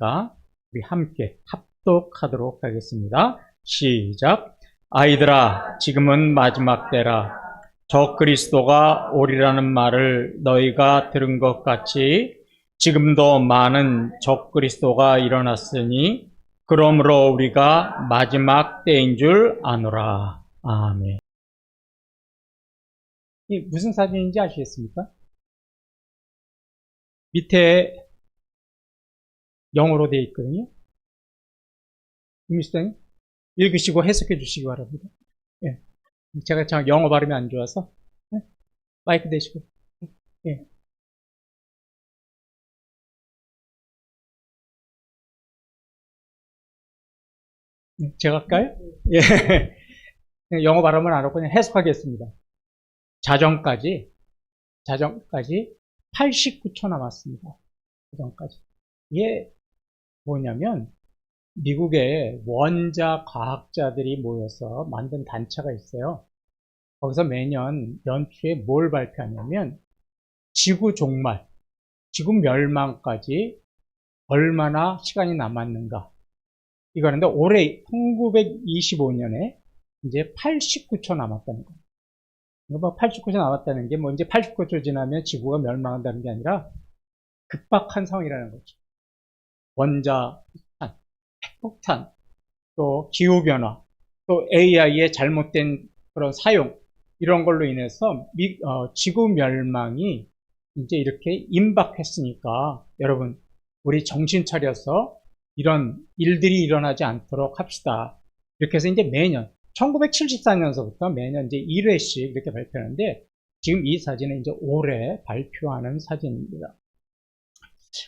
있으니까 우리 함께 합독하도록 하겠습니다. 시작. 아이들아, 지금은 마지막 때라. 저 그리스도가 오리라는 말을 너희가 들은 것 같이 지금도 많은 적 그리스도가 일어났으니 그러므로 우리가 마지막 때인 줄 아노라. 아멘. 이 무슨 사진인지 아시겠습니까? 밑에 영어로 되어 있거든요. 김미수장님 읽으시고 해석해 주시기 바랍니다. 예. 제가 참 영어 발음이 안 좋아서 마이크 대시고. 예. 제가 할까요? 예. 영어 발음은 안 하고 그냥 해석하겠습니다. 자정까지 89초 남았습니다. 자정까지. 이게 뭐냐면 미국의 원자 과학자들이 모여서 만든 단체가 있어요. 거기서 매년 연초에 뭘 발표하냐면 지구 종말, 지구 멸망까지 얼마나 시간이 남았는가. 이거는데 올해 1925년에 이제 89초 남았다는 거예요. 뭐 89초 남았다는 게 뭐 이제 89초 지나면 지구가 멸망한다는 게 아니라 급박한 상황이라는 거죠. 원자 핵폭탄, 또 기후변화, 또 AI의 잘못된 그런 사용, 이런 걸로 인해서 지구 멸망이 이제 이렇게 임박했으니까 여러분, 우리 정신 차려서 이런 일들이 일어나지 않도록 합시다. 이렇게 해서 이제 매년, 1974년서부터 매년 이제 1회씩 이렇게 발표하는데, 지금 이 사진은 이제 올해 발표하는 사진입니다.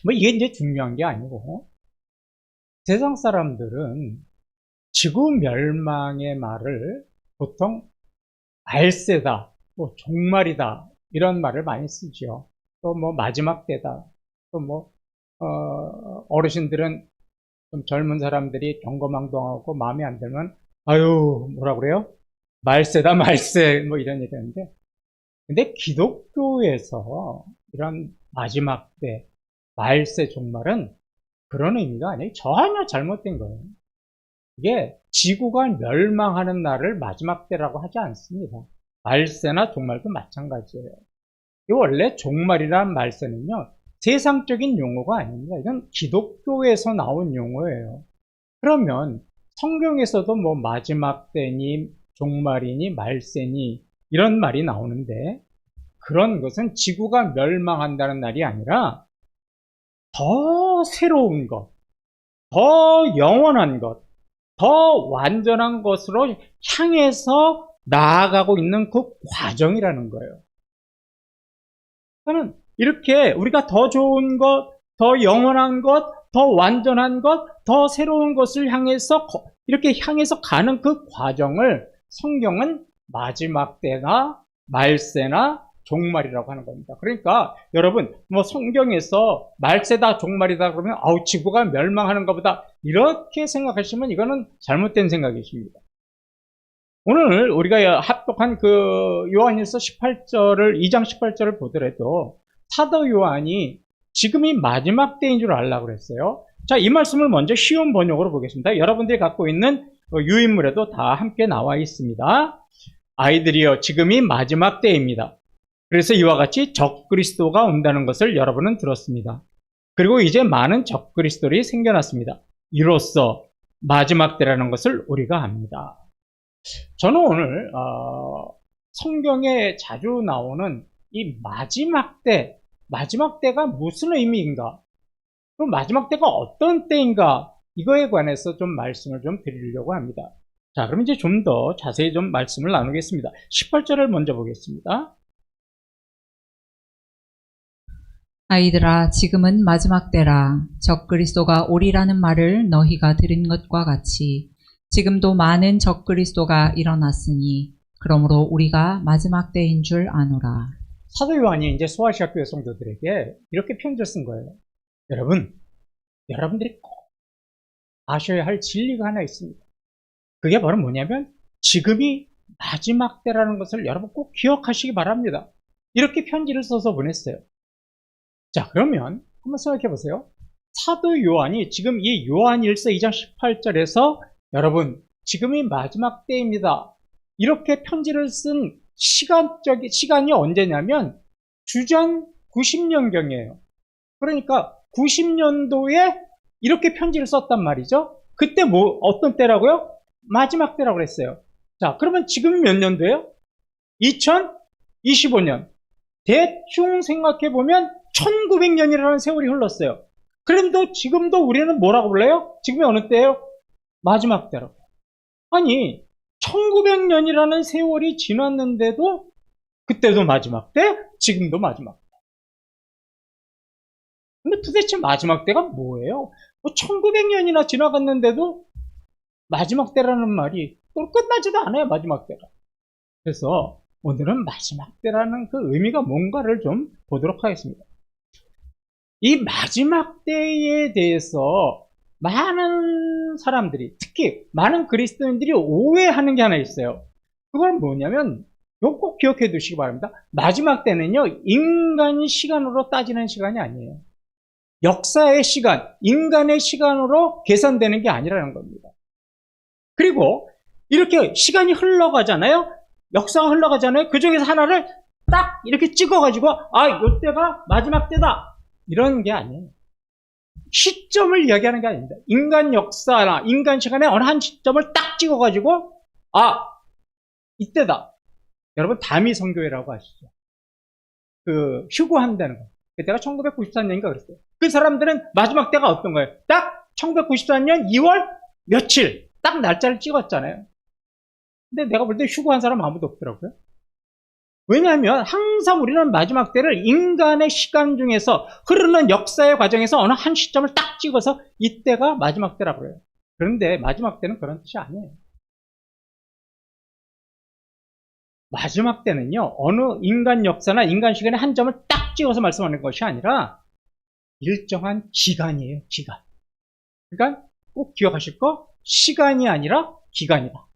뭐 이게 이제 중요한 게 아니고, 세상 사람들은 지구 멸망의 말을 보통 말세다, 뭐 종말이다, 이런 말을 많이 쓰죠. 또 뭐 마지막 때다, 또 뭐 어르신들은 좀 젊은 사람들이 경거망동하고 마음에 안 들면 아유 뭐라 그래요? 말세다 말세, 뭐 이런 얘기 하는데, 근데 기독교에서 이런 마지막 때, 말세, 종말은 그런 의미가 아니에요. 전혀 잘못된 거예요. 이게 지구가 멸망하는 날을 마지막 때라고 하지 않습니다. 말세나 종말도 마찬가지예요. 이 원래 종말이란 말세는요, 세상적인 용어가 아닙니다. 이건 기독교에서 나온 용어예요. 그러면 성경에서도 뭐 마지막 때니 종말이니 말세니 이런 말이 나오는데, 그런 것은 지구가 멸망한다는 날이 아니라 더 새로운 것, 더 영원한 것, 더 완전한 것으로 향해서 나아가고 있는 그 과정이라는 거예요. 그러니까 이렇게 우리가 더 좋은 것, 더 영원한 것, 더 완전한 것, 더 새로운 것을 향해서 이렇게 향해서 가는 그 과정을 성경은 마지막 때나 말세나 종말이라고 하는 겁니다. 그러니까 여러분, 뭐 성경에서 말세다 종말이다 그러면 아우 지구가 멸망하는가 보다 이렇게 생각하시면 이거는 잘못된 생각이십니다. 오늘 우리가 합독한 그 요한일서 18절을 2장 18절을 보더라도 사도 요한이 지금이 마지막 때인 줄 알라고 그랬어요. 자, 이 말씀을 먼저 쉬운 번역으로 보겠습니다. 여러분들이 갖고 있는 유인물에도 다 함께 나와 있습니다. 아이들이여, 지금이 마지막 때입니다. 그래서 이와 같이 적그리스도가 온다는 것을 여러분은 들었습니다. 그리고 이제 많은 적그리스도들이 생겨났습니다. 이로써 마지막 때라는 것을 우리가 압니다. 저는 오늘 성경에 자주 나오는 이 마지막 때가 무슨 의미인가, 그럼 마지막 때가 어떤 때인가, 이거에 관해서 좀 말씀을 좀 드리려고 합니다. 자, 그럼 이제 좀 더 자세히 좀 말씀을 나누겠습니다. 18절을 먼저 보겠습니다. 아이들아, 지금은 마지막 때라. 적그리스도가 오리라는 말을 너희가 들은 것과 같이 지금도 많은 적그리스도가 일어났으니 그러므로 우리가 마지막 때인 줄 아노라. 사도 요한이 이제 소아시아 교회 성도들에게 이렇게 편지를 쓴 거예요. 여러분들이 꼭 아셔야 할 진리가 하나 있습니다. 그게 바로 뭐냐면 지금이 마지막 때라는 것을 여러분 꼭 기억하시기 바랍니다. 이렇게 편지를 써서 보냈어요. 자, 그러면 한번 생각해 보세요. 사도 요한이 지금 이 요한일서 2장 18절에서 여러분 지금이 마지막 때입니다. 이렇게 편지를 쓴 시간이 언제냐면 주전 90년경이에요. 그러니까 90년도에 이렇게 편지를 썼단 말이죠. 그때 어떤 때라고요? 마지막 때라고 그랬어요. 자, 그러면 지금 몇 년도예요? 2025년. 대충 생각해보면 1900년이라는 세월이 흘렀어요. 그런데 지금도 우리는 뭐라고 불러요? 지금이 어느 때예요? 마지막 때라고. 아니, 1900년이라는 세월이 지났는데도 그때도 마지막 때, 지금도 마지막 때. 근데 도대체 마지막 때가 뭐예요? 1900년이나 지나갔는데도 마지막 때라는 말이 또 끝나지도 않아요, 마지막 때가. 그래서 오늘은 마지막 때라는 그 의미가 뭔가를 좀 보도록 하겠습니다. 이 마지막 때에 대해서 많은 사람들이, 특히 많은 그리스도인들이 오해하는 게 하나 있어요. 그건 뭐냐면 이거 꼭 기억해 두시기 바랍니다. 마지막 때는요, 인간 시간으로 따지는 시간이 아니에요. 역사의 시간, 인간의 시간으로 계산되는 게 아니라는 겁니다. 그리고 이렇게 시간이 흘러가잖아요. 역사가 흘러가잖아요. 그 중에서 하나를 딱 이렇게 찍어가지고 이때가 마지막 때다. 이런 게 아니에요. 시점을 이야기하는 게 아닙니다. 인간 역사나 인간 시간에 어느 한 시점을 딱 찍어가지고 이때다. 여러분 다미 선교회라고 아시죠? 그 휴거한다는 거. 그때가 1994년인가 그랬어요. 그 사람들은 마지막 때가 어떤 거예요? 딱 1994년 2월 며칠 딱 날짜를 찍었잖아요. 근데 내가 볼 때 휴거한 사람 아무도 없더라고요. 왜냐하면 항상 우리는 마지막 때를 인간의 시간 중에서 흐르는 역사의 과정에서 어느 한 시점을 딱 찍어서 이때가 마지막 때라고 그래요. 그런데 마지막 때는 그런 뜻이 아니에요. 마지막 때는요, 어느 인간 역사나 인간 시간의 한 점을 딱 찍어서 말씀하는 것이 아니라 일정한 기간이에요, 기간. 그러니까 꼭 기억하실 거, 시간이 아니라 기간이다.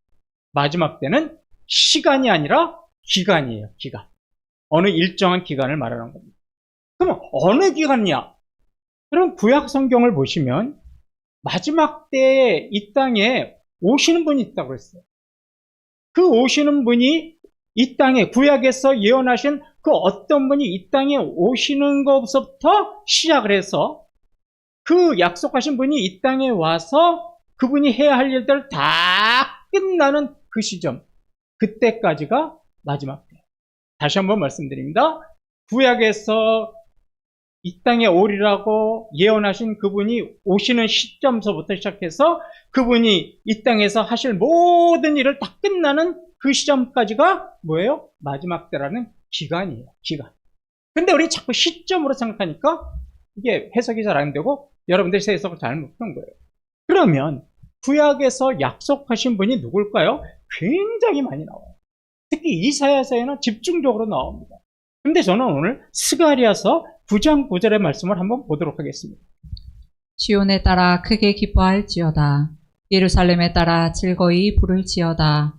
마지막 때는 시간이 아니라 기간이에요, 기간. 어느 일정한 기간을 말하는 겁니다. 그럼 어느 기간이냐? 그럼 구약 성경을 보시면 마지막 때에 이 땅에 오시는 분이 있다고 했어요. 그 오시는 분이 이 땅에 구약에서 예언하신 그 어떤 분이 이 땅에 오시는 것부터 시작을 해서 그 약속하신 분이 이 땅에 와서 그분이 해야 할 일들을 다 끝나는 그 시점, 그때까지가 마지막 때. 다시 한번 말씀드립니다. 구약에서 이 땅에 오리라고 예언하신 그분이 오시는 시점서부터 시작해서 그분이 이 땅에서 하실 모든 일을 다 끝나는 그 시점까지가 뭐예요? 마지막 때라는 기간이에요. 기간. 근데 우리 자꾸 시점으로 생각하니까 이게 해석이 잘 안 되고 여러분들이 해석을 잘못한 거예요. 그러면 구약에서 약속하신 분이 누굴까요? 굉장히 많이 나와요. 특히 이사야서에는 집중적으로 나옵니다. 근데 저는 오늘 스가랴서 9장 9절의 말씀을 한번 보도록 하겠습니다. 시온에 따라 크게 기뻐할지어다. 예루살렘에 따라 즐거이 부를지어다.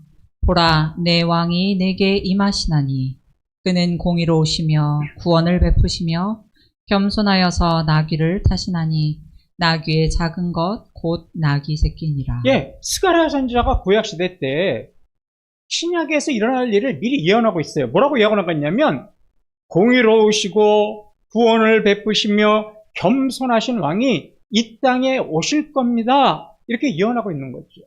보라, 내 왕이 내게 임하시나니 그는 공의로우시며 구원을 베푸시며 겸손하여서 나귀를 타시나니 나귀의 작은 것 곧 나귀 새끼니라. 예, 스가랴 선지자가 구약 시대 때 신약에서 일어날 일을 미리 예언하고 있어요. 뭐라고 예언하고 있냐면 공의로우시고 구원을 베푸시며 겸손하신 왕이 이 땅에 오실 겁니다. 이렇게 예언하고 있는 거죠.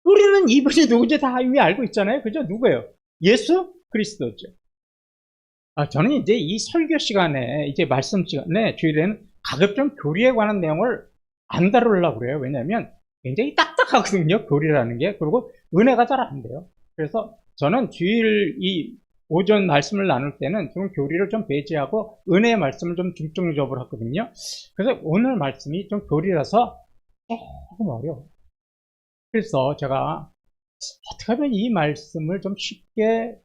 우리는 이분이 누군지 다 이미 알고 있잖아요. 그죠? 누구예요? 예수 그리스도죠. 저는 이제 이 설교 시간에, 이제 말씀 시간에, 주일에는 가급적 교리에 관한 내용을 안 다루려고 그래요. 왜냐하면 굉장히 딱딱하거든요. 교리라는 게. 그리고 은혜가 잘 안 돼요. 그래서 저는 주일 이 오전 말씀을 나눌 때는 좀 교리를 좀 배제하고 은혜의 말씀을 좀 중점적으로 하거든요. 그래서 오늘 말씀이 좀 교리라서 조금 어려워요. 그래서 제가 어떻게 하면 이 말씀을 좀 쉽게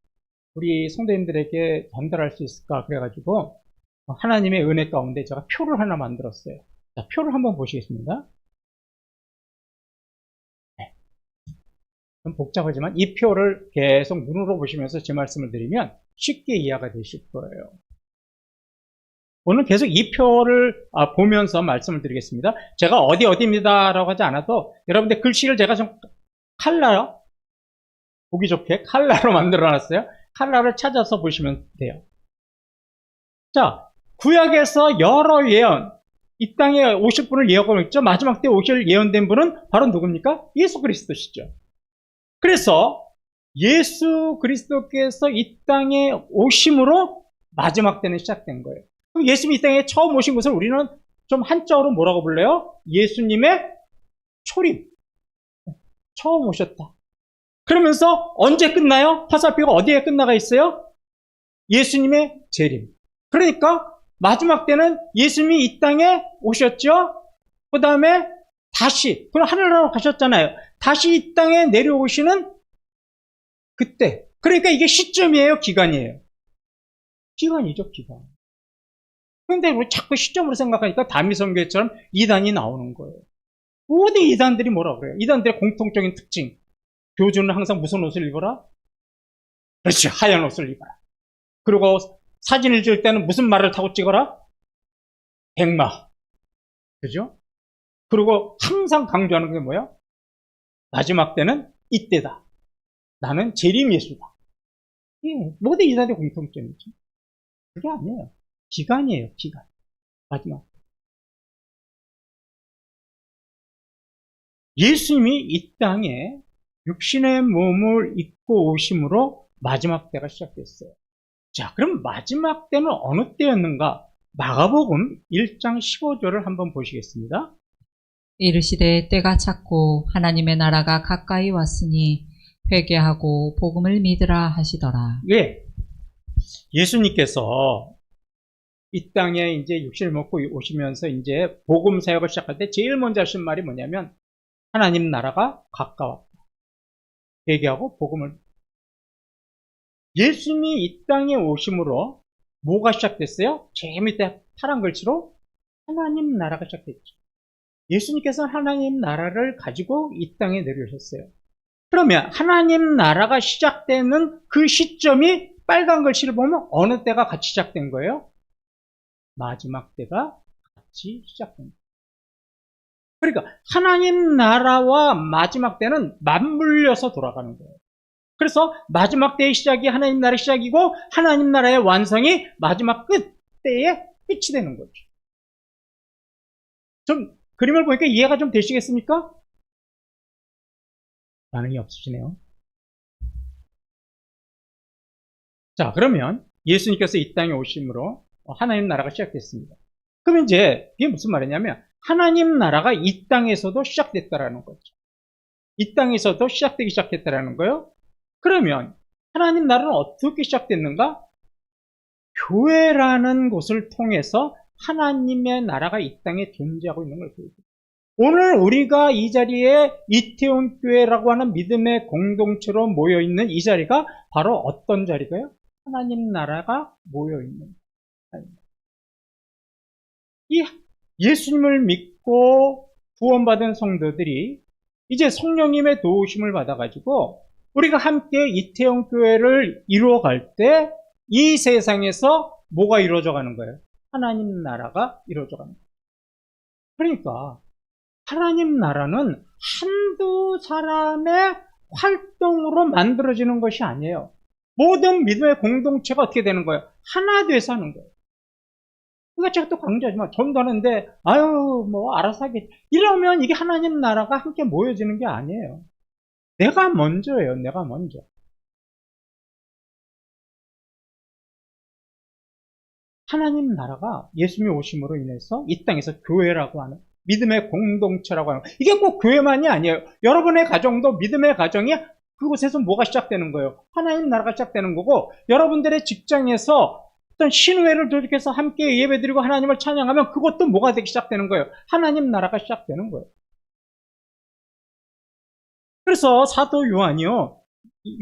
우리 성도님들에게 전달할 수 있을까 그래가지고 하나님의 은혜 가운데 제가 표를 하나 만들었어요. 자, 표를 한번 보시겠습니다. 네. 좀 복잡하지만 이 표를 계속 눈으로 보시면서 제 말씀을 드리면 쉽게 이해가 되실 거예요. 오늘 계속 이 표를 보면서 말씀을 드리겠습니다. 제가 어디입니다라고 하지 않아도 여러분들 글씨를 제가 좀 칼라, 보기 좋게 칼라로 만들어놨어요. 칼라를 찾아서 보시면 돼요. 자, 구약에서 여러 예언, 이 땅에 오실 분을 예언하고 있죠. 마지막 때 오실 예언된 분은 바로 누굽니까? 예수 그리스도시죠. 그래서 예수 그리스도께서 이 땅에 오심으로 마지막 때는 시작된 거예요. 그럼 예수님이 이 땅에 처음 오신 것을 우리는 좀 한자어로 뭐라고 불러요? 예수님의 초림. 처음 오셨다. 그러면서 언제 끝나요? 화살표가 어디에 끝나가 있어요? 예수님의 재림. 그러니까 마지막 때는 예수님이 이 땅에 오셨죠? 그 다음에 다시, 그럼 하늘나라로 가셨잖아요. 다시 이 땅에 내려오시는 그때. 그러니까 이게 시점이에요, 기간이에요? 기간이죠, 기간. 그런데 우리 자꾸 시점으로 생각하니까 다미성교회처럼 이단이 나오는 거예요. 모든 이단들이 뭐라고 그래요? 이단들의 공통적인 특징. 교주는 항상 무슨 옷을 입어라? 그렇지, 하얀 옷을 입어라. 그리고 사진을 찍을 때는 무슨 말을 타고 찍어라? 백마. 그죠? 그리고 항상 강조하는 게 뭐야? 마지막 때는 이때다. 나는 재림 예수다. 예, 모든 이단의 공통점이죠. 그게 아니에요. 기간이에요, 기간. 마지막. 예수님이 이 땅에 육신의 몸을 입고 오심으로 마지막 때가 시작됐어요. 자, 그럼 마지막 때는 어느 때였는가? 마가복음 1장 15절을 한번 보시겠습니다. 이르시되 때가 찼고 하나님의 나라가 가까이 왔으니 회개하고 복음을 믿으라 하시더라. 예. 예수님께서 이 땅에 이제 육신을 먹고 오시면서 이제 복음 사역을 시작할 때 제일 먼저 하신 말이 뭐냐면 하나님 나라가 가까웠다. 회개하고 복음을. 예수님이 이 땅에 오심으로 뭐가 시작됐어요? 제일 밑에 파란 글씨로 하나님 나라가 시작됐죠. 예수님께서 하나님 나라를 가지고 이 땅에 내려오셨어요. 그러면 하나님 나라가 시작되는 그 시점이 빨간 글씨를 보면 어느 때가 같이 시작된 거예요? 마지막 때가 같이 시작된 거예요. 그러니까 하나님 나라와 마지막 때는 맞물려서 돌아가는 거예요. 그래서 마지막 때의 시작이 하나님 나라의 시작이고 하나님 나라의 완성이 마지막 때의 끝이 되는 거죠. 좀 그림을 보니까 이해가 좀 되시겠습니까? 반응이 없으시네요. 자, 그러면 예수님께서 이 땅에 오심으로 하나님 나라가 시작됐습니다. 그럼 이제 이게 무슨 말이냐면 하나님 나라가 이 땅에서도 시작됐다라는 거죠. 이 땅에서도 시작되기 시작했다라는 거예요. 그러면 하나님 나라는 어떻게 시작됐는가? 교회라는 곳을 통해서 하나님의 나라가 이 땅에 존재하고 있는 걸 보여줍니다. 오늘 우리가 이 자리에 이태원 교회라고 하는 믿음의 공동체로 모여있는 이 자리가 바로 어떤 자리가요? 하나님 나라가 모여있는 자리입니다. 이 예수님을 믿고 구원받은 성도들이 이제 성령님의 도우심을 받아가지고 우리가 함께 이태원 교회를 이루어갈 때 이 세상에서 뭐가 이루어져 가는 거예요? 하나님 나라가 이루어져 가는 거예요. 그러니까 하나님 나라는 한두 사람의 활동으로 만들어지는 것이 아니에요. 모든 믿음의 공동체가 어떻게 되는 거예요? 하나 돼서 하는 거예요. 그러니까 제가 또 강조하지만 전도하는데 아유 뭐 알아서 하겠지 이러면 이게 하나님 나라가 함께 모여지는 게 아니에요. 내가 먼저예요. 내가 먼저. 하나님 나라가 예수님이 오심으로 인해서 이 땅에서 교회라고 하는 믿음의 공동체라고 하는 이게 꼭 교회만이 아니에요. 여러분의 가정도 믿음의 가정이 그곳에서 뭐가 시작되는 거예요? 하나님 나라가 시작되는 거고 여러분들의 직장에서 어떤 신회를 조직해서 함께 예배드리고 하나님을 찬양하면 그것도 뭐가 되기 시작되는 거예요? 하나님 나라가 시작되는 거예요. 그래서 사도 요한이요.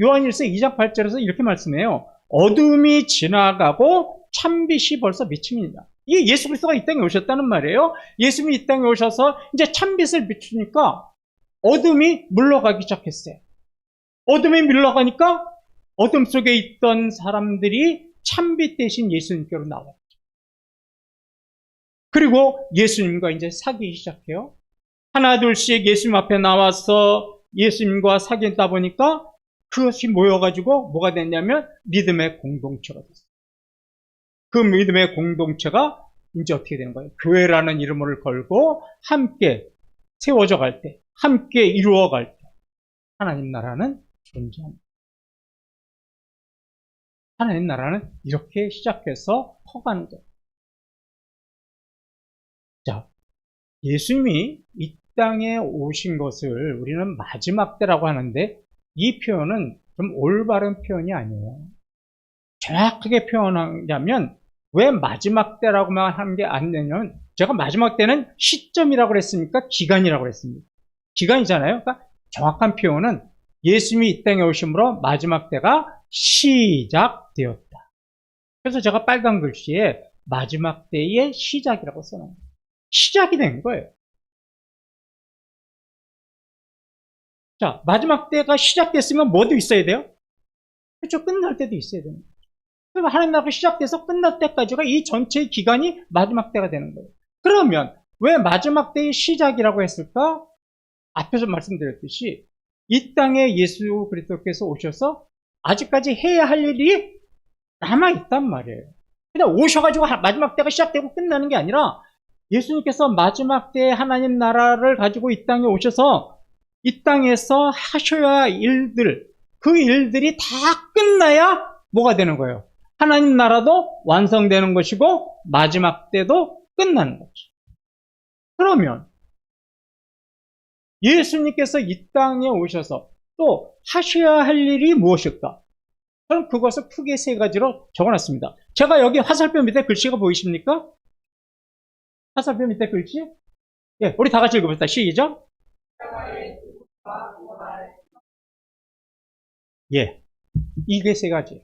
요한일서 2장 8절에서 이렇게 말씀해요. 어둠이 지나가고 참빛이 벌써 비칩니다. 이게 예수 그리스도가 이 땅에 오셨다는 말이에요. 예수님이 이 땅에 오셔서 이제 참빛을 비추니까 어둠이 물러가기 시작했어요. 어둠이 물러가니까 어둠 속에 있던 사람들이 참빛 대신 예수님께로 나왔죠. 그리고 예수님과 이제 사귀기 시작해요. 하나 둘씩 예수님 앞에 나와서 예수님과 사귀다 보니까 그것이 모여가지고 뭐가 됐냐면 믿음의 공동체가 됐어요. 그 믿음의 공동체가 이제 어떻게 되는 거예요? 교회라는 이름을 걸고 함께 세워져 갈 때, 함께 이루어 갈 때 하나님 나라는 존재합니다. 하나님 나라는 이렇게 시작해서 커가는 거예요. 자, 예수님이 이 땅에 오신 것을 우리는 마지막 때라고 하는데 이 표현은 좀 올바른 표현이 아니에요. 정확하게 표현하자면 왜 마지막 때라고만 하는 게 안 되냐면 제가 마지막 때는 시점이라고 그랬습니까? 기간이라고 그랬습니다. 기간이잖아요. 그러니까 정확한 표현은 예수님이 이 땅에 오심으로 마지막 때가 시작되었다. 그래서 제가 빨간 글씨에 마지막 때의 시작이라고 써놓은 거예요. 시작이 된 거예요. 자, 마지막 때가 시작됐으면 뭐도 있어야 돼요? 그렇죠. 끝날 때도 있어야 됩니다. 그럼 하나님 나라가 시작돼서 끝날 때까지가 이 전체의 기간이 마지막 때가 되는 거예요. 그러면 왜 마지막 때의 시작이라고 했을까? 앞에서 말씀드렸듯이 이 땅에 예수 그리스도께서 오셔서 아직까지 해야 할 일이 남아있단 말이에요. 그냥 오셔가지고 마지막 때가 시작되고 끝나는 게 아니라 예수님께서 마지막 때에 하나님 나라를 가지고 이 땅에 오셔서 이 땅에서 하셔야 할 일들, 그 일들이 다 끝나야 뭐가 되는 거예요? 하나님 나라도 완성되는 것이고 마지막 때도 끝나는 거죠. 그러면 예수님께서 이 땅에 오셔서 또 하셔야 할 일이 무엇일까? 저는 그것을 크게 세 가지로 적어놨습니다. 제가 여기 화살표 밑에 글씨가 보이십니까? 화살표 밑에 글씨? 예, 우리 다 같이 읽어봅시다. 시작. 예, 이게 세 가지.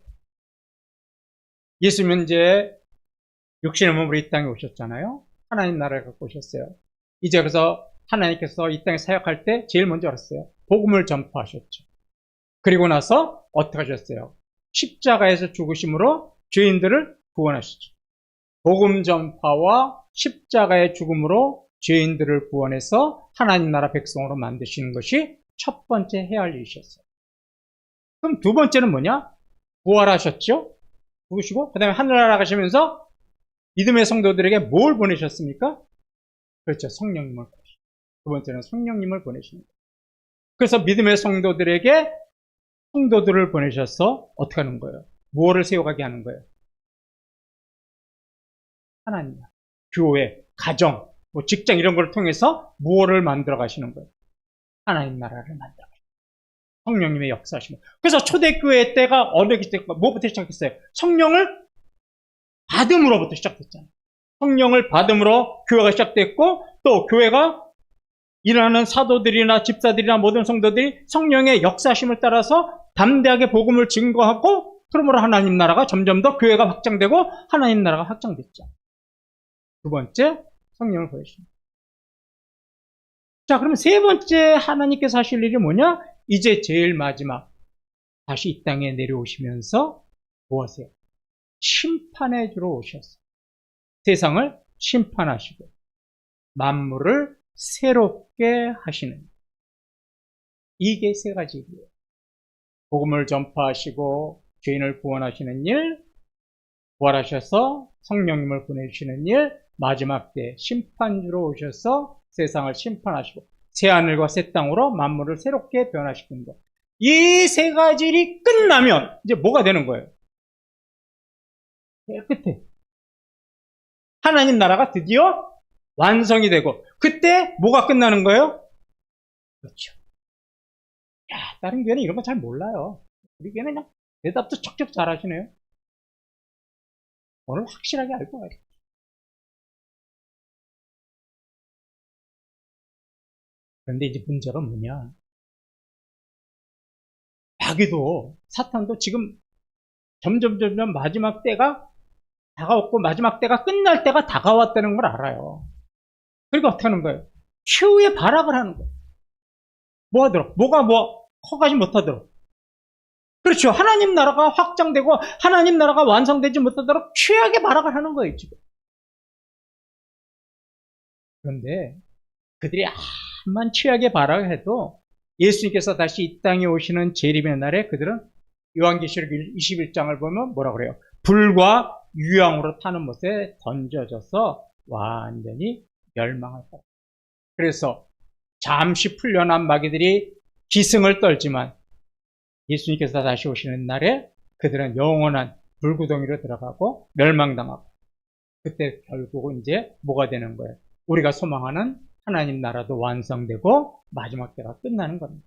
예수님은 이제 육신의 몸으로 이 땅에 오셨잖아요. 하나님 나라를 갖고 오셨어요. 이제 그래서 하나님께서 이 땅에 사역할 때 제일 먼저 알았어요. 복음을 전파하셨죠. 그리고 나서 어떻게 하셨어요? 십자가에서 죽으심으로 죄인들을 구원하시죠. 복음 전파와 십자가의 죽음으로 죄인들을 구원해서 하나님 나라 백성으로 만드시는 것이 첫 번째 해야 할 일이셨어요. 그럼 두 번째는 뭐냐? 부활하셨죠? 죽으시고 그 다음에 하늘나라 가시면서 믿음의 성도들에게 뭘 보내셨습니까? 그렇죠. 성령님을 보내셨어요. 두 번째는 성령님을 보내시는 거예요. 그래서 믿음의 성도들에게 성도들을 보내셔서 어떻게 하는 거예요? 무엇을 세워가게 하는 거예요? 하나님, 교회, 가정, 뭐 직장 이런 걸 통해서 무엇을 만들어 가시는 거예요? 하나님 나라를 만들어 가시는 거예요. 성령님의 역사하시는 거예요. 그래서 초대교회 때가 어느 때가 뭐부터 시작했어요? 성령을 받음으로부터 시작됐잖아요. 성령을 받음으로 교회가 시작됐고 또 교회가 일하는 사도들이나 집사들이나 모든 성도들이 성령의 역사심을 따라서 담대하게 복음을 증거하고 그러므로 하나님 나라가 점점 더 교회가 확장되고 하나님 나라가 확장됐죠. 두 번째, 성령을 보여주십니다. 자, 그러면 세 번째 하나님께서 하실 일이 뭐냐? 이제 제일 마지막 다시 이 땅에 내려오시면서 뭐 하세요? 심판해 주러 오셨어요. 세상을 심판하시고 만물을 새롭게 하시는 이게 세 가지 일이에요. 복음을 전파하시고 죄인을 구원하시는 일, 부활하셔서 성령님을 보내주시는 일, 마지막 때 심판주로 오셔서 세상을 심판하시고 새하늘과 새 땅으로 만물을 새롭게 변화시키는 것. 이 세 가지 일이 끝나면 이제 뭐가 되는 거예요? 끝에 하나님 나라가 드디어 완성이 되고 그때 뭐가 끝나는 거예요? 그렇죠. 야, 다른 교회는 이런 거 잘 몰라요. 우리 교회는 그냥 대답도 척척 잘 하시네요. 오늘 확실하게 알 거예요. 그런데 이제 문제가 뭐냐? 마귀도 사탄도 지금 점점 마지막 때가 다가왔고 마지막 때가 끝날 때가 다가왔다는 걸 알아요. 그러니까 어떻게 하는 거예요? 최후의 발악을 하는 거예요. 뭐 하도록? 뭐가 커가지 못하도록. 그렇죠. 하나님 나라가 확장되고 하나님 나라가 완성되지 못하도록 최악의 발악을 하는 거예요, 지금. 그런데 그들이 암만 취하게 바라고 해도 예수님께서 다시 이 땅에 오시는 재림의 날에 그들은 요한계시록 21장을 보면 뭐라 그래요? 불과 유황으로 타는 못에 던져져서 완전히 멸망할 거예요. 그래서 잠시 풀려난 마귀들이 기승을 떨지만 예수님께서 다시 오시는 날에 그들은 영원한 불구덩이로 들어가고 멸망당하고, 그때 결국은 이제 뭐가 되는 거예요? 우리가 소망하는 하나님 나라도 완성되고 마지막 때가 끝나는 겁니다.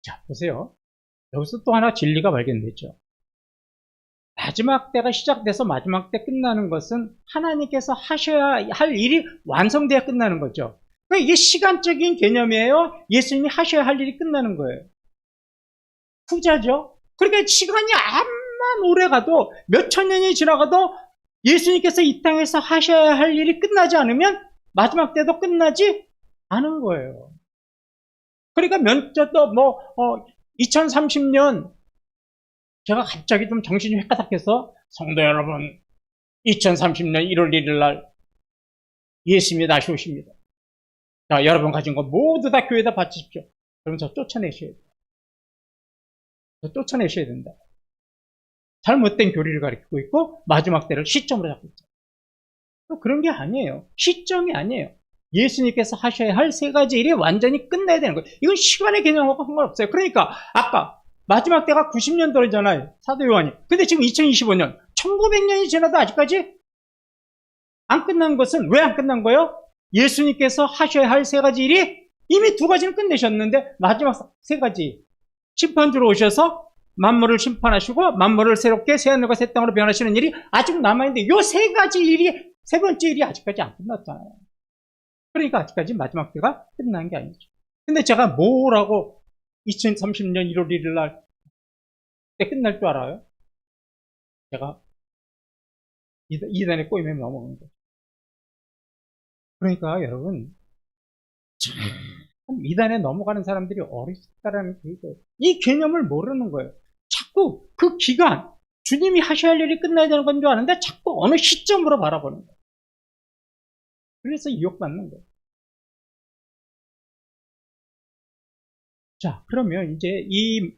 자, 보세요. 여기서 또 하나 진리가 발견되죠. 마지막 때가 시작돼서 마지막 때 끝나는 것은 하나님께서 하셔야 할 일이 완성돼야 끝나는 거죠. 그러니까 이게 시간적인 개념이에요. 예수님이 하셔야 할 일이 끝나는 거예요. 후자죠. 그러니까 시간이 암만 오래 가도 몇 천 년이 지나가도 예수님께서 이 땅에서 하셔야 할 일이 끝나지 않으면 마지막 때도 끝나지 않은 거예요. 그러니까 면접도 2030년 제가 갑자기 좀 정신이 헷가닥해서 성도 여러분 2030년 1월 1일 날 예수님이 다시 오십니다. 자, 여러분 가진 거 모두 다 교회에다 바치십시오. 그러면 저 쫓아내셔야 돼요. 저 쫓아내셔야 된다. 잘못된 교리를 가리키고 있고 마지막 때를 시점으로 잡고 있죠. 그런 게 아니에요. 시점이 아니에요. 예수님께서 하셔야 할 세 가지 일이 완전히 끝나야 되는 거예요. 이건 시간의 개념하고 상관없어요. 그러니까 아까 마지막 때가 90년도잖아요. 사도 요한이. 근데 지금 2025년, 1900년이 지나도 아직까지 안 끝난 것은 왜 안 끝난 거예요? 예수님께서 하셔야 할 세 가지 일이 이미 두 가지는 끝내셨는데 마지막 세 가지 심판주로 오셔서 만물을 심판하시고 만물을 새롭게 새하늘과 새 땅으로 변하시는 일이 아직 남아있는데 요 세 가지 일이, 세 번째 일이 아직까지 안 끝났잖아요. 그러니까 아직까지 마지막 때가 끝난 게 아니죠. 근데 제가 뭐라고 2030년 1월 1일 날 때 끝날 줄 알아요? 제가 이단에 꼬이면 넘어가는 거죠. 그러니까 여러분, 참 이단에 넘어가는 사람들이 어리석다라는 이 개념을 모르는 거예요. 자꾸 그 기간, 주님이 하셔야 할 일이 끝나야 되는 건 줄 아는데 자꾸 어느 시점으로 바라보는 거예요. 그래서 유혹받는 거예요. 자, 그러면 이제 이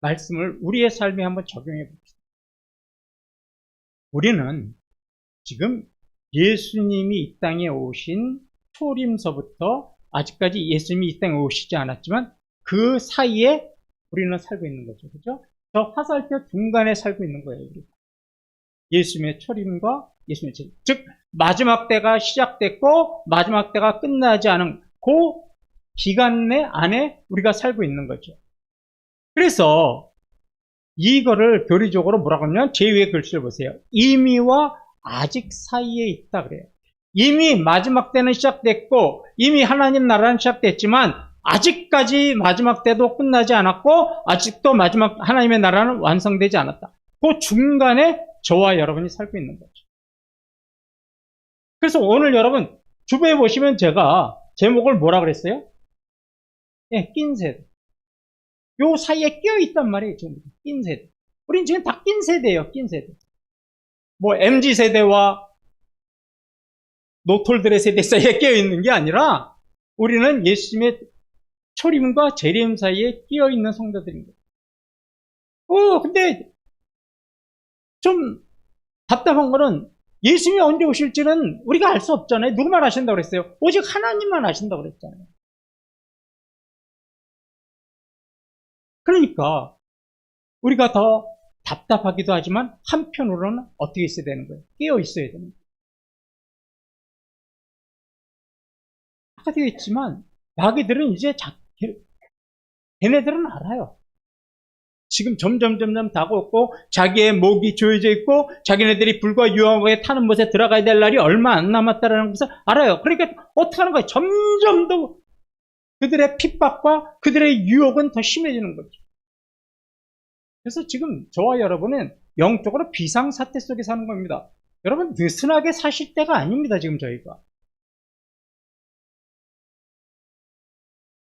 말씀을 우리의 삶에 한번 적용해 봅시다. 우리는 지금 예수님이 이 땅에 오신 초림서부터 아직까지 예수님이 이 땅에 오시지 않았지만 그 사이에 우리는 살고 있는 거죠. 그죠? 저 화살표 중간에 살고 있는 거예요. 우리. 예수님의 초림과 예수님의 재림. 즉, 마지막 때가 시작됐고 마지막 때가 끝나지 않은 그 기간 내 안에 우리가 살고 있는 거죠. 그래서 이거를 교리적으로 뭐라고 하냐면 제 위에 글씨를 보세요. 이미와 아직 사이에 있다 그래요. 이미 마지막 때는 시작됐고 이미 하나님 나라는 시작됐지만 아직까지 마지막 때도 끝나지 않았고 아직도 마지막 하나님의 나라는 완성되지 않았다. 그 중간에 저와 여러분이 살고 있는 거죠. 그래서 오늘 여러분 주변에 보시면 제가 제목을 뭐라 그랬어요? 예, 낀 세대. 요 사이에 끼어 있단 말이에요. 지금 낀 세대. 우린 지금 다 낀 세대예요. 낀 세대. 뭐 MZ 세대와 노톨들의 세대 사이에 끼어 있는 게 아니라 우리는 예수님의 초림과 재림 사이에 끼어 있는 성도들입니다. 근데 좀 답답한 거는 예수님이 언제 오실지는 우리가 알 수 없잖아요. 누구만 아신다고 그랬어요? 오직 하나님만 아신다고 그랬잖아요. 그러니까 우리가 더 답답하기도 하지만 한편으로는 어떻게 있어야 되는 거예요? 깨어 있어야 되는 거예요. 아까 되겠지만 마귀들은 이제 걔네들은 알아요. 지금 점점 다가오고 자기의 목이 조여져 있고 자기네들이 불과 유황에 타는 못에 들어가야 될 날이 얼마 안 남았다는 것을 알아요. 그러니까 어떻게 하는 거예요? 점점 더 그들의 핍박과 그들의 유혹은 더 심해지는 거죠. 그래서 지금 저와 여러분은 영적으로 비상사태 속에 사는 겁니다. 여러분 느슨하게 사실 때가 아닙니다. 지금 저희가.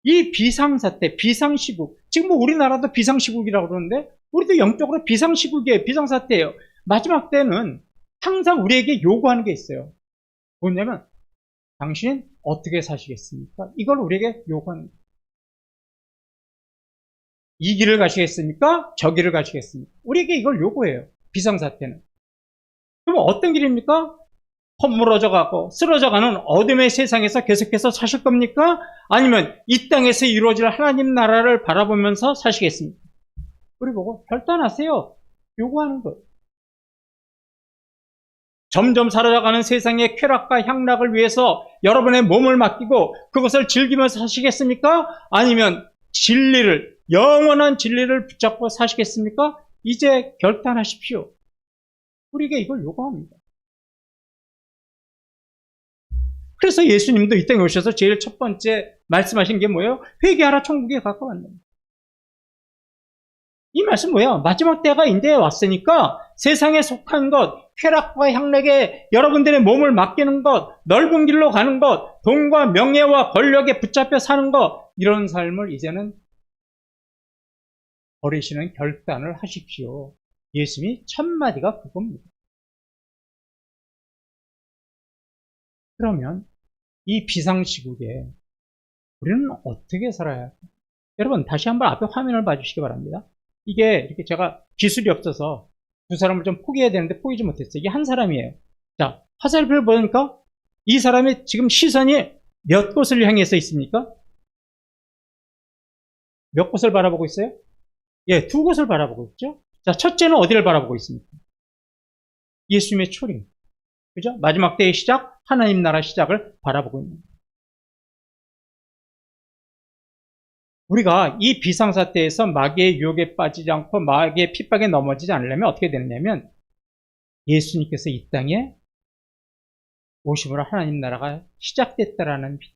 이 비상사태, 비상시국, 지금 뭐 우리나라도 비상시국이라고 그러는데 우리도 영적으로 비상시국이에요. 비상사태예요. 마지막 때는 항상 우리에게 요구하는 게 있어요. 뭐냐면 당신 어떻게 사시겠습니까? 이걸 우리에게 요구하는 거예요. 이 길을 가시겠습니까? 저 길을 가시겠습니까? 우리에게 이걸 요구해요. 비상사태는. 그럼 어떤 길입니까? 허물어져 가고 쓰러져 가는 어둠의 세상에서 계속해서 사실 겁니까? 아니면 이 땅에서 이루어질 하나님 나라를 바라보면서 사시겠습니까? 우리 보고 결단하세요. 요구하는 거예요. 점점 사라져가는 세상의 쾌락과 향락을 위해서 여러분의 몸을 맡기고 그것을 즐기면서 사시겠습니까? 아니면 진리를, 영원한 진리를 붙잡고 사시겠습니까? 이제 결단하십시오. 우리에게 이걸 요구합니다. 그래서 예수님도 이 땅에 오셔서 제일 첫 번째 말씀하신 게 뭐예요? 회개하라, 천국에 가까웠다. 이 말씀 뭐야? 마지막 때가 이제 왔으니까 세상에 속한 것, 쾌락과 향락에 여러분들의 몸을 맡기는 것, 넓은 길로 가는 것, 돈과 명예와 권력에 붙잡혀 사는 것, 이런 삶을 이제는 버리시는 결단을 하십시오. 예수님이 첫 마디가 그겁니다. 그러면 이 비상시국에 우리는 어떻게 살아야 할까요? 여러분 다시 한번 앞에 화면을 봐주시기 바랍니다. 이게 이렇게 제가 기술이 없어서 두 사람을 좀 포기해야 되는데 포기지 못했어요. 이게 한 사람이에요. 자, 화살표를 보니까 이 사람의 지금 시선이 몇 곳을 향해서 있습니까? 몇 곳을 바라보고 있어요? 예, 두 곳을 바라보고 있죠. 자, 첫째는 어디를 바라보고 있습니까? 예수님의 초림. 그죠? 마지막 때의 시작, 하나님 나라 시작을 바라보고 있는 거예요. 우리가 이 비상사태에서 마귀의 유혹에 빠지지 않고 마귀의 핍박에 넘어지지 않으려면 어떻게 되느냐면 예수님께서 이 땅에 오심으로 하나님 나라가 시작됐다라는 믿음.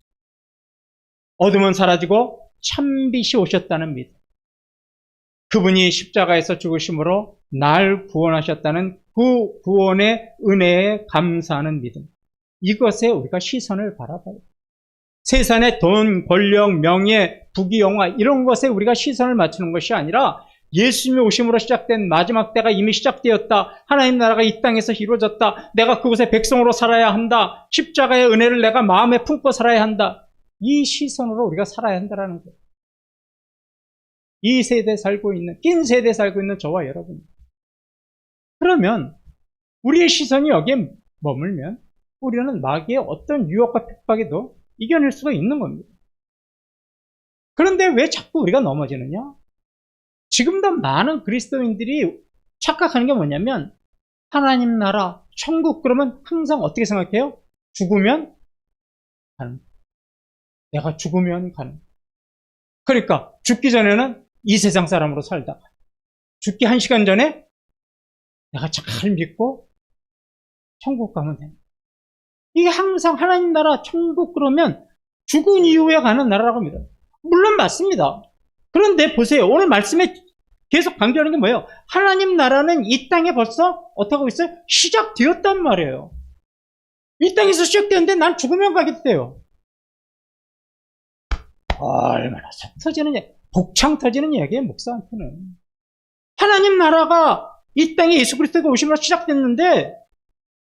어둠은 사라지고 참빛이 오셨다는 믿음. 그분이 십자가에서 죽으심으로 날 구원하셨다는 그 구원의 은혜에 감사하는 믿음. 이것에 우리가 시선을 바라봐요. 세상의 돈, 권력, 명예, 부귀영화 이런 것에 우리가 시선을 맞추는 것이 아니라 예수님의 오심으로 시작된 마지막 때가 이미 시작되었다. 하나님 나라가 이 땅에서 이루어졌다. 내가 그곳의 백성으로 살아야 한다. 십자가의 은혜를 내가 마음에 품고 살아야 한다. 이 시선으로 우리가 살아야 한다는 거예요. 이 세대에 살고 있는, 낀 세대에 살고 있는 저와 여러분. 그러면 우리의 시선이 여기에 머물면 우리는 마귀의 어떤 유혹과 핍박에도 이겨낼 수가 있는 겁니다. 그런데 왜 자꾸 우리가 넘어지느냐? 지금도 많은 그리스도인들이 착각하는 게 뭐냐면 하나님 나라, 천국 그러면 항상 어떻게 생각해요? 죽으면 가는. 내가 죽으면 가는. 그러니까 죽기 전에는 이 세상 사람으로 살다가 죽기 1시간 전에 내가 잘 믿고 천국 가면 됩니다. 이게 항상 하나님 나라, 천국 그러면 죽은 이후에 가는 나라라고 합니다. 물론 맞습니다. 그런데 보세요. 오늘 말씀에 계속 강조하는 게 뭐예요? 하나님 나라는 이 땅에 벌써 어떻게 하고 있어요? 시작되었단 말이에요. 이 땅에서 시작되는데 난 죽으면 가게 돼요. 얼마나 속 터지는 얘기, 복창 터지는 얘기예요, 목사한테는. 하나님 나라가 이 땅에 예수 그리스도가 오심으로 시작됐는데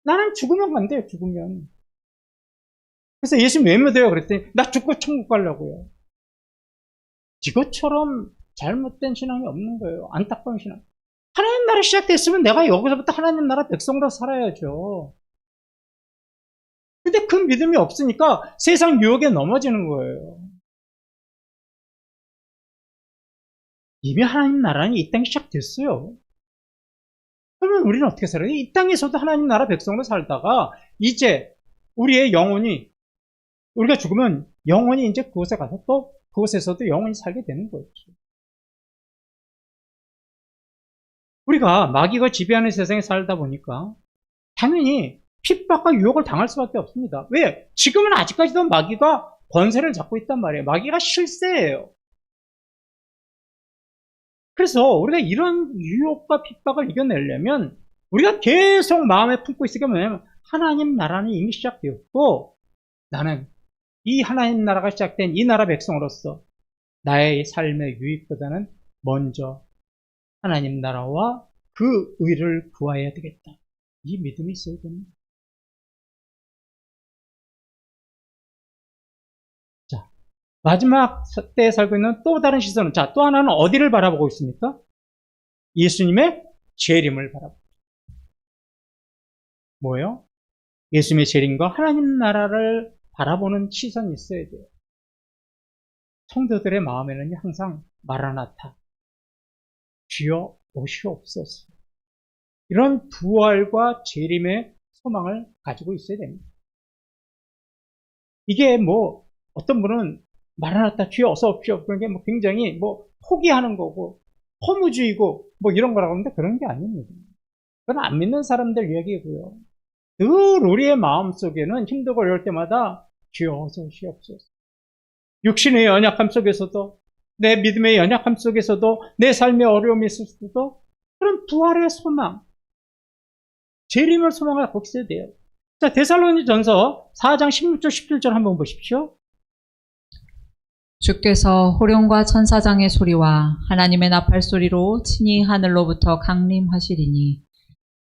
나는 죽으면 간대요, 죽으면. 그래서 예수님 왜 믿어요? 그랬더니 나 죽고 천국 가려고요. 이것처럼 잘못된 신앙이 없는 거예요. 안타까운 신앙. 하나님 나라 시작됐으면 내가 여기서부터 하나님 나라 백성으로 살아야죠. 근데 그 믿음이 없으니까 세상 유혹에 넘어지는 거예요. 이미 하나님 나라는 이 땅에 시작됐어요. 그러면 우리는 어떻게 살아요? 이 땅에서도 하나님 나라 백성으로 살다가 이제 우리의 영혼이, 우리가 죽으면 영혼이 이제 그곳에 가서 또 그곳에서도 영원히 살게 되는 거죠. 우리가 마귀가 지배하는 세상에 살다 보니까 당연히 핍박과 유혹을 당할 수밖에 없습니다. 왜? 지금은 아직까지도 마귀가 권세를 잡고 있단 말이에요. 마귀가 실세예요. 그래서 우리가 이런 유혹과 핍박을 이겨내려면 우리가 계속 마음에 품고 있을 게 뭐냐면 하나님 나라는 이미 시작되었고 나는 이 하나님 나라가 시작된 이 나라 백성으로서 나의 삶의 유익보다는 먼저 하나님 나라와 그 의를 구해야 되겠다. 이 믿음이 있어야 됩니다. 자, 마지막 때에 살고 있는 또 다른 시선은, 자, 또 하나는 어디를 바라보고 있습니까? 예수님의 재림을 바라보고. 뭐예요? 예수님의 재림과 하나님 나라를 바라보는 시선이 있어야 돼요. 성도들의 마음에는 항상 마라나타, 주여 오시옵소서, 이런 부활과 재림의 소망을 가지고 있어야 됩니다. 이게 뭐 어떤 분은 마라나타 주여 어서 오십시오, 그런 게 뭐 굉장히 뭐 포기하는 거고 허무주의고 뭐 이런 거라고 하는데 그런 게 아닙니다. 그건 안 믿는 사람들 이야기고요. 늘 우리의 마음속에는 힘들고 어려울 때마다 주여 어서 오시옵소서. 육신의 연약함 속에서도, 내 믿음의 연약함 속에서도, 내 삶의 어려움이 있을 때도 그런 부활의 소망, 재림을 소망을 갖고 있어야 돼요. 자, 데살로니전서 4장 16절 17절 한번 보십시오. 주께서 호령과 천사장의 소리와 하나님의 나팔 소리로 친히 하늘로부터 강림하시리니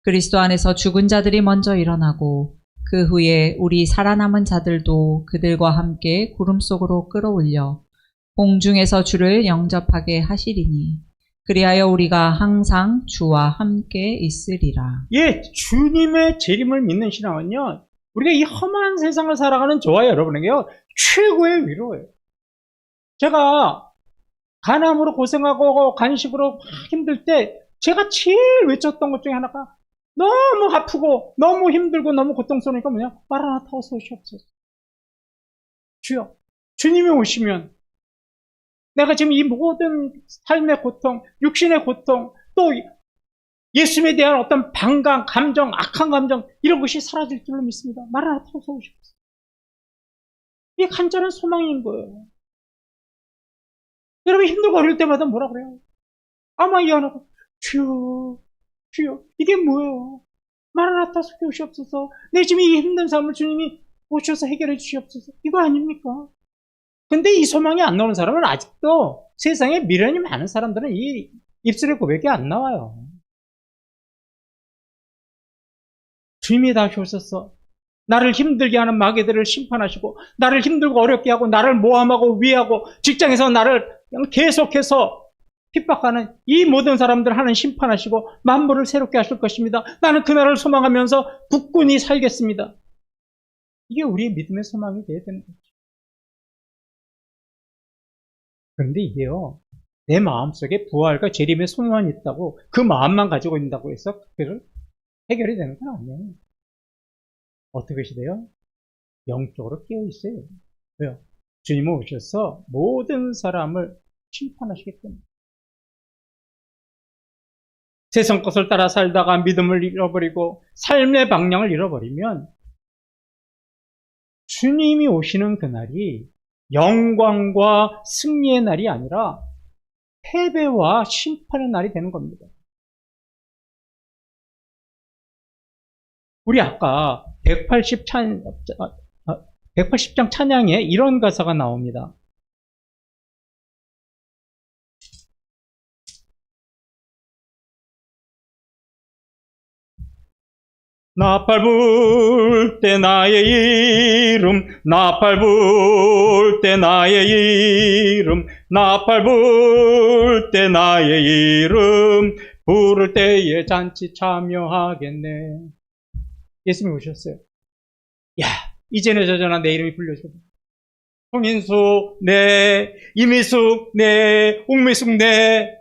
그리스도 안에서 죽은 자들이 먼저 일어나고 그 후에 우리 살아남은 자들도 그들과 함께 구름 속으로 끌어올려 공중에서 주를 영접하게 하시리니 그리하여 우리가 항상 주와 함께 있으리라. 예, 주님의 재림을 믿는 신앙은요, 우리가 이 험한 세상을 살아가는 저와 여러분에게요, 최고의 위로예요. 제가 간암으로 고생하고 간식으로 힘들 때 제가 제일 외쳤던 것 중에 하나가 너무 아프고 너무 힘들고 너무 고통스러우니까 뭐냐? 마라나타 어서 오시옵소서. 주여, 주님이 오시면 내가 지금 이 모든 삶의 고통, 육신의 고통, 또 예수님에 대한 어떤 반감, 감정, 악한 감정, 이런 것이 사라질 줄로 믿습니다. 마라나타 어서 오시옵소서. 이게 간절한 소망인 거예요. 여러분 힘들고 어려울 때마다 뭐라 그래요? 아마 이해하고 주여, 주여, 이게 뭐예요? 마라나타 속에 오시옵소서. 내 지금 이 힘든 삶을 주님이 오셔서 해결해 주시옵소서. 이거 아닙니까? 근데 이 소망이 안 나오는 사람은 아직도 세상에 미련이 많은 사람들은 이 입술의 고백이 안 나와요. 주님이 다시 오셔서 나를 힘들게 하는 마귀들을 심판하시고, 나를 힘들고 어렵게 하고, 나를 모함하고 위하고, 직장에서 나를 계속해서 핍박하는 이 모든 사람들 하나님 심판하시고 만물을 새롭게 하실 것입니다. 나는 그날을 소망하면서 굳건히 살겠습니다. 이게 우리의 믿음의 소망이 되어야 되는 거죠. 그런데 이게요, 내 마음속에 부활과 재림의 소망이 있다고 그 마음만 가지고 있다고 해서 그걸 해결이 되는 건 아니에요. 어떻게 돼요? 영적으로 깨어 있어요. 왜요? 주님은 오셔서 모든 사람을 심판하시기 때문에. 세상 것을 따라 살다가 믿음을 잃어버리고 삶의 방향을 잃어버리면 주님이 오시는 그날이 영광과 승리의 날이 아니라 패배와 심판의 날이 되는 겁니다. 우리 아까 180장 찬양에 이런 가사가 나옵니다. 나팔 불 때 나의 이름, 나팔 불 때 나의 이름, 나팔 불 때 나의 이름, 부를 때에 잔치 참여하겠네. 예수님이 오셨어요. 야, 이제는 저저나 내 이름이 불려져. 송인수, 네, 이미숙, 네, 옥미숙, 네.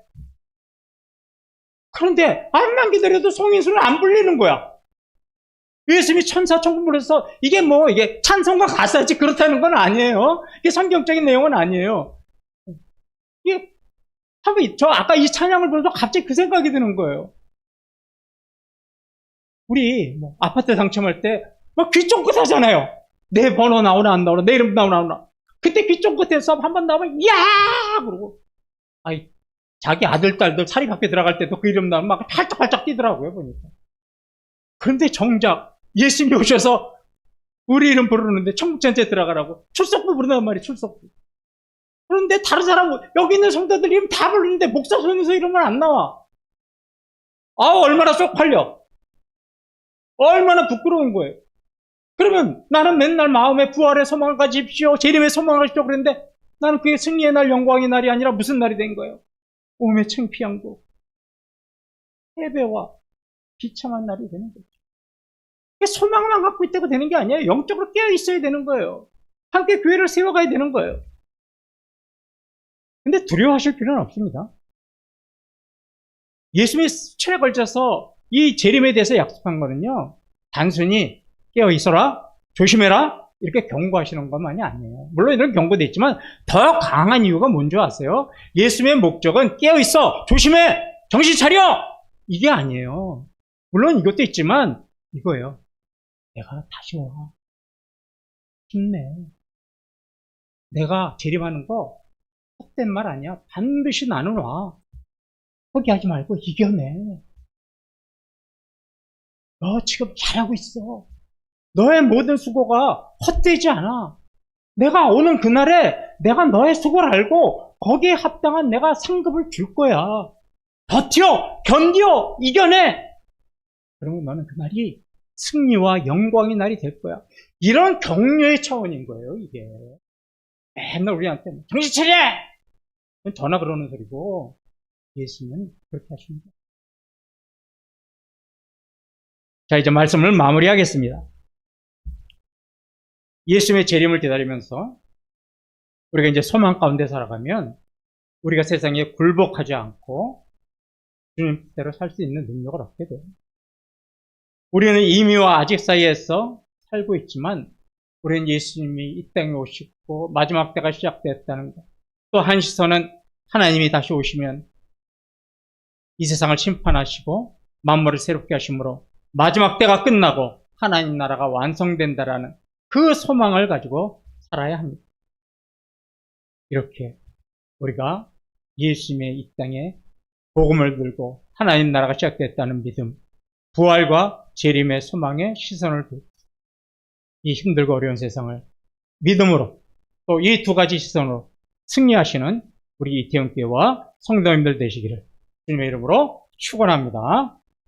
그런데 암만 기다려도 송인수는 안 불리는 거야. 예수님이 천사 천군 불러서 이게 찬송과 가사지 그렇다는 건 아니에요. 이게 성경적인 내용은 아니에요. 이게 저 아까 이 찬양을 부르면서 갑자기 그 생각이 드는 거예요. 우리 아파트 당첨할 때 막 귀 쫑긋 하잖아요. 내 번호 나오나 안 나오나, 내 이름 나오나 안 나오나. 그때 귀 쫑긋해서 한 번 나오면 야! 그러고 자기 아들 딸들 사립 학교 들어갈 때도 그 이름 나오면 막 팔짝팔짝 뛰더라고요, 보니까. 그런데 정작 예수님이 오셔서 우리 이름 부르는데 천국전체 들어가라고 출석부 부른단 말이에요. 출석부. 그런데 다른 사람, 여기 있는 성도들 이름 다 부르는데 목사 손에서 이름은 안 나와. 얼마나 쪽팔려. 얼마나 부끄러운 거예요. 그러면 나는 맨날 마음의 부활의 소망을 가지십시오. 재림의 소망을 가지십시오. 그랬는데 나는 그게 승리의 날, 영광의 날이 아니라 무슨 날이 된 거예요? 몸의 창피함과 패배와 비참한 날이 되는 거죠. 소망만 갖고 있다고 되는 게 아니에요. 영적으로 깨어 있어야 되는 거예요. 함께 교회를 세워가야 되는 거예요. 근데 두려워하실 필요는 없습니다. 예수님이 수천에 걸쳐서 이 재림에 대해서 약속한 거는요, 단순히 깨어 있어라, 조심해라, 이렇게 경고하시는 것만이 아니에요. 물론 이런 경고도 있지만 더 강한 이유가 뭔지 아세요? 예수님의 목적은 깨어 있어, 조심해, 정신 차려! 이게 아니에요. 물론 이것도 있지만 이거예요. 내가 다시 와. 힘내. 내가 재림하는 거 헛된 말 아니야. 반드시 나는 와. 포기하지 말고 이겨내. 너 지금 잘하고 있어. 너의 모든 수고가 헛되지 않아. 내가 오는 그날에 내가 너의 수고를 알고 거기에 합당한 내가 상급을 줄 거야. 버텨! 견뎌! 이겨내! 그러면 너는 그날이 승리와 영광의 날이 될 거야. 이런 격려의 차원인 거예요, 이게. 맨날 우리한테 정신 차려! 전화 그러는 소리고, 예수님은 그렇게 하십니다. 자, 이제 말씀을 마무리하겠습니다. 예수님의 재림을 기다리면서 우리가 이제 소망 가운데 살아가면 우리가 세상에 굴복하지 않고 주님대로 살 수 있는 능력을 얻게 돼요. 우리는 이미와 아직 사이에서 살고 있지만 우리는 예수님이 이 땅에 오시고 마지막 때가 시작됐다는 것. 또 한 시선은 하나님이 다시 오시면 이 세상을 심판하시고 만물을 새롭게 하심으로 마지막 때가 끝나고 하나님 나라가 완성된다라는 그 소망을 가지고 살아야 합니다. 이렇게 우리가 예수님의 이 땅에 복음을 들고 하나님 나라가 시작됐다는 믿음, 부활과 재림의 소망에 시선을 두고 이 힘들고 어려운 세상을 믿음으로 또 이 두 가지 시선으로 승리하시는 우리 이태원교회와 성도님들 되시기를 주님의 이름으로 축원합니다.